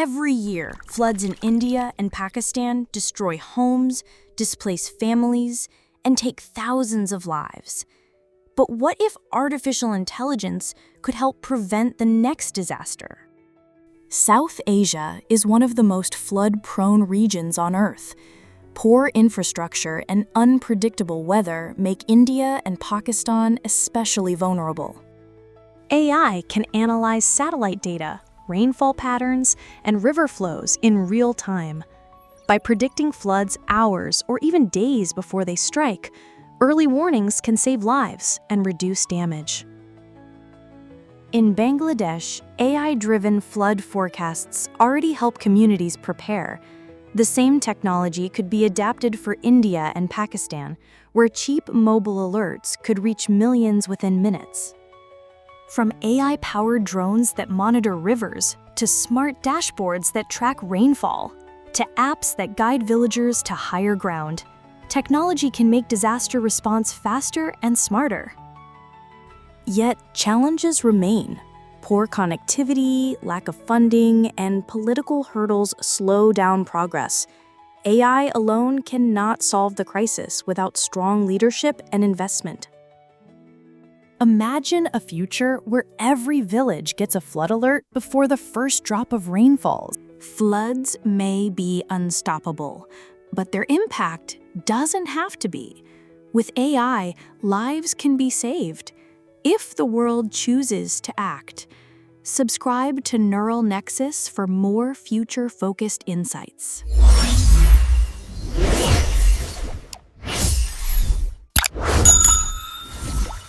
Every year, floods in India and Pakistan destroy homes, displace families, and take thousands of lives. But what if artificial intelligence could help prevent the next disaster? South Asia is one of the most flood-prone regions on Earth. Poor infrastructure and unpredictable weather make India and Pakistan especially vulnerable. AI can analyze satellite data, rainfall patterns, and river flows in real time. By predicting floods hours or even days before they strike, early warnings can save lives and reduce damage. In Bangladesh, AI-driven flood forecasts already help communities prepare. The same technology could be adapted for India and Pakistan, where cheap mobile alerts could reach millions within minutes. From AI-powered drones that monitor rivers, to smart dashboards that track rainfall, to apps that guide villagers to higher ground, technology can make disaster response faster and smarter. Yet, challenges remain. Poor connectivity, lack of funding, and political hurdles slow down progress. AI alone cannot solve the crisis without strong leadership and investment. Imagine a future where every village gets a flood alert before the first drop of rain falls. Floods may be unstoppable, but their impact doesn't have to be. With AI, lives can be saved if the world chooses to act. Subscribe to Neural Nexus for more future-focused insights.